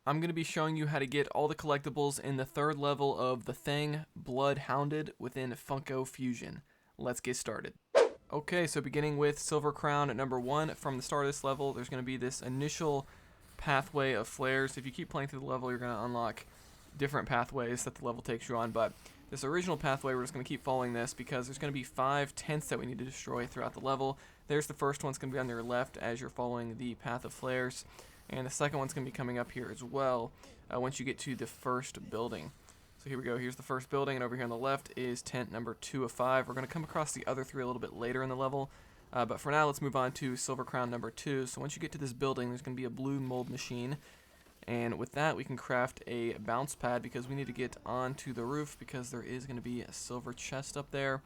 I'm going to be showing you how to get all the collectibles in the third level of the thing, Blood Hounded, within Funko Fusion. Let's get started. Okay, so beginning with Silver Crown at number 1, from the start of this level, there's going to be this initial pathway of flares. If you keep playing through the level, you're going to unlock different pathways that the level takes you on, but this original pathway, we're just going to keep following this because there's going to be 5 tents that we need to destroy throughout the level. There's the first one, it's going to be on your left as you're following the path of flares. And the second one's going to be coming up here as well once you get to the first building. So here we go. Here's the first building, and over here on the left is tent number 2 of 5. We're going to come across the other 3 a little bit later in the level. But for now, let's move on to Silver Crown number 2. So once you get to this building, there's going to be a blue mold machine. And with that, we can craft a bounce pad because we need to get onto the roof because there is going to be a silver chest up there.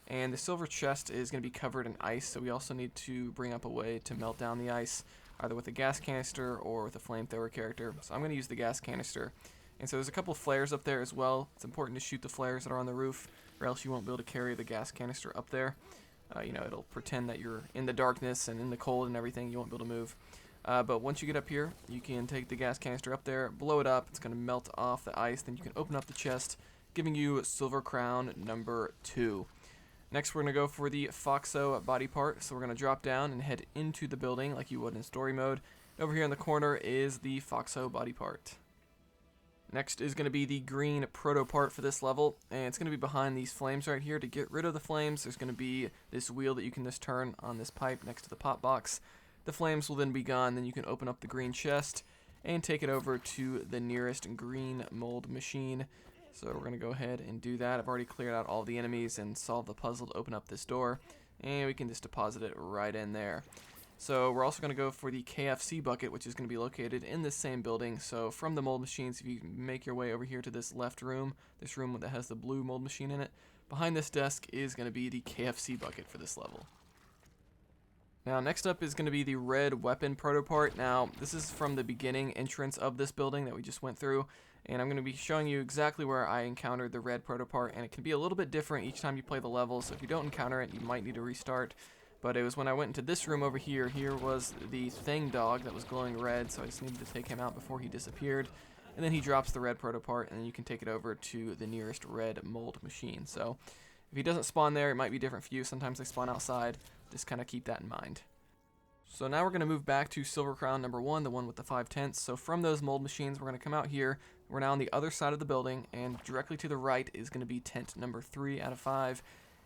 And the silver chest is going to be covered in ice, so we also need to bring up a way to melt down the ice, either with a gas canister or with a flamethrower character. So I'm going to use the gas canister. And so there's a couple of flares up there as well. It's important to shoot the flares that are on the roof, or else you won't be able to carry the gas canister up there. It'll pretend that you're in the darkness and in the cold and everything. You won't be able to move. But once you get up here, you can take the gas canister up there, blow it up. It's going to melt off the ice. Then you can open up the chest, giving you Silver Crown number 2. Next, we're going to go for the Foxxo Body part. So we're going to drop down and head into the building like you would in story mode. Over here in the corner is the Foxxo Body part. Next is going to be the green Protopart for this level, and it's going to be behind these flames right here. To get rid of the flames, there's going to be this wheel that you can just turn on this pipe next to the pop box. The flames will then be gone, then you can open up the green chest and take it over to the nearest green mold machine. So we're going to go ahead and do that. I've already cleared out all the enemies and solved the puzzle to open up this door. And we can just deposit it right in there. So we're also going to go for the KFC Bucket, which is going to be located in this same building. So from the mold machines, if you make your way over here to this left room, this room that has the blue mold machine in it, behind this desk is going to be the KFC Bucket for this level. Now, next up is going to be the red weapon Protopart. Now, this is from the beginning entrance of this building that we just went through, and I'm going to be showing you exactly where I encountered the red Protopart, and it can be a little bit different each time you play the level, so if you don't encounter it, you might need to restart. But it was when I went into this room over here. Here was the thing dog that was glowing red, so I just needed to take him out before he disappeared. And then he drops the red Protopart, and then you can take it over to the nearest red mold machine. So if he doesn't spawn there, it might be different for you. Sometimes they spawn outside. Just kind of keep that in mind. So now we're going to move back to Silver Crown number 1, the one with the 5 tents. So from those mold machines, we're going to come out here. We're now on the other side of the building, and directly to the right is going to be tent number 3 out of 5.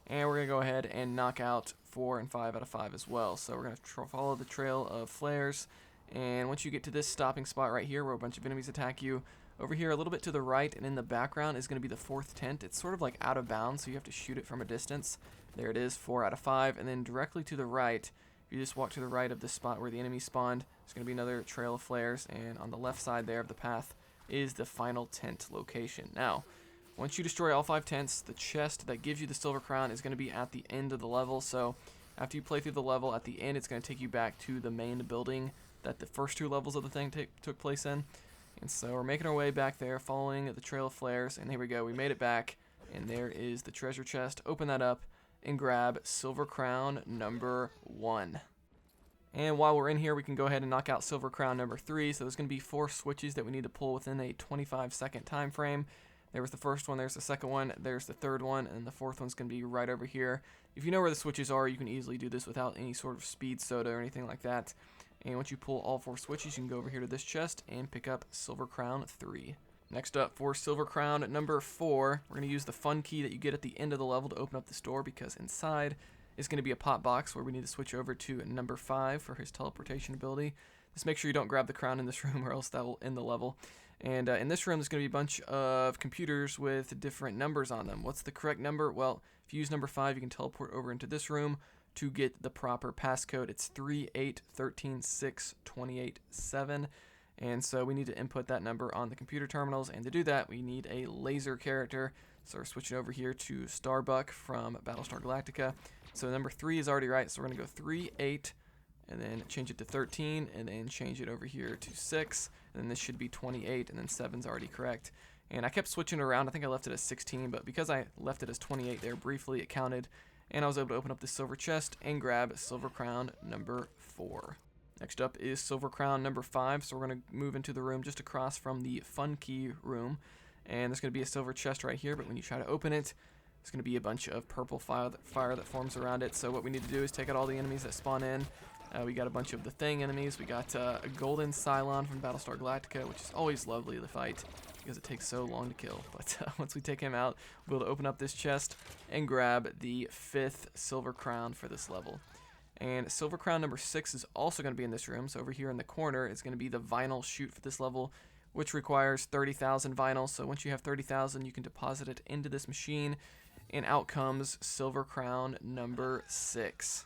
And we're going to go ahead and knock out 4 and 5 out of 5 as well. So we're going to follow the trail of flares. And once you get to this stopping spot right here where a bunch of enemies attack you, over here a little bit to the right and in the background is going to be the 4th tent. It's sort of like out of bounds, so you have to shoot it from a distance. There it is, 4 out of 5. And then directly to the right, if you just walk to the right of this spot where the enemy spawned, there's going to be another trail of flares. And on the left side there of the path is the final tent location. Now, once you destroy all 5 tents, the chest that gives you the Silver Crown is going to be at the end of the level. So after you play through the level, at the end it's going to take you back to the main building that the first 2 levels of the thing took place in. And so we're making our way back there, following the trail of flares. And here we go, we made it back. And there is the treasure chest. Open that up and grab Silver Crown number 1. And while we're in here, we can go ahead and knock out Silver Crown number 3. So there's going to be 4 switches that we need to pull within a 25-second time frame. There was the first one, there's the second one, there's the third one, and the 4th one's going to be right over here. If you know where the switches are, you can easily do this without any sort of speed soda or anything like that. And once you pull all 4 switches, you can go over here to this chest and pick up Silver Crown 3. Next up, for Silver Crown number 4, we're going to use the fun key that you get at the end of the level to open up this door, because inside is going to be a pop box where we need to switch over to number 5 for his teleportation ability. Just make sure you don't grab the crown in this room, or else that will end the level. And in this room, there's going to be a bunch of computers with different numbers on them. What's the correct number? Well, if you use number 5, you can teleport over into this room to get the proper passcode. It's 381362827. And so we need to input that number on the computer terminals. And to do that, we need a laser character. So we're switching over here to Starbuck from Battlestar Galactica. So number 3 is already right. So we're going to go 38. And then change it to 13, and then change it over here to 6, and then this should be 28, and then 7's already correct. And I kept switching around. I think I left it as 16, but because I left it as 28 there briefly, it counted, and I was able to open up the silver chest and grab Silver Crown number 4. Next up is Silver Crown number 5, so we're going to move into the room just across from the Fun Key room. And there's going to be a silver chest right here, but when you try to open it, there's going to be a bunch of purple fire that forms around it. So what we need to do is take out all the enemies that spawn in. We got a bunch of the Thing enemies. We got a golden Cylon from Battlestar Galactica, which is always lovely to fight because it takes so long to kill. But once we take him out, we'll be able to open up this chest and grab the 5th Silver Crown for this level. And Silver Crown number 6 is also going to be in this room. So over here in the corner is going to be the vinyl chute for this level, which requires 30,000 vinyl. So once you have 30,000, you can deposit it into this machine, and out comes Silver Crown number 6.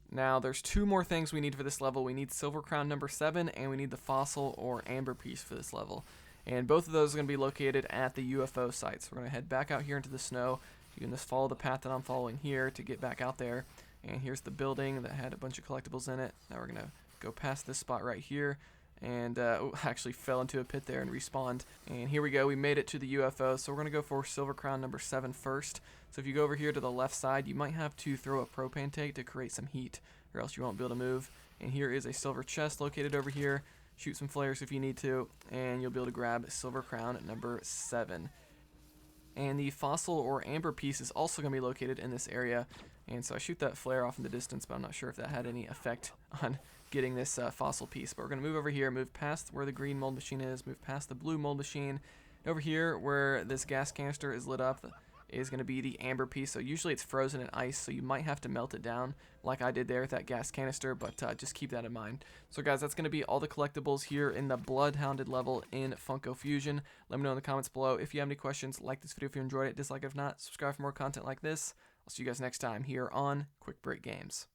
Now, there's 2 more things we need for this level. We need Silver Crown number 7, and we need the fossil or amber piece for this level. And both of those are going to be located at the UFO site. So we're going to head back out here into the snow. You can just follow the path that I'm following here to get back out there. And here's the building that had a bunch of collectibles in it. Now we're going to go past this spot right here. And actually fell into a pit there and respawned. And here we go, we made it to the UFO. So we're going to go for Silver Crown number 7 first. So if you go over here to the left side, you might have to throw a propane tank to create some heat, or else you won't be able to move. And here is a silver chest located over here. Shoot some flares if you need to, and you'll be able to grab Silver Crown number 7. And the fossil or amber piece is also going to be located in this area. And so I shoot that flare off in the distance, but I'm not sure if that had any effect on getting this fossil piece. But we're going to move over here, move past where the green mold machine is, move past the blue mold machine. Over here where this gas canister is lit up is going to be the amber piece. So usually it's frozen in ice, so you might have to melt it down like I did there with that gas canister, but just keep that in mind. So guys, that's going to be all the collectibles here in the Blood Hounded level in Funko Fusion. Let me know in the comments below if you have any questions. Like this video if you enjoyed it, dislike if not, subscribe for more content like this. I'll see you guys next time here on Quick Break Games.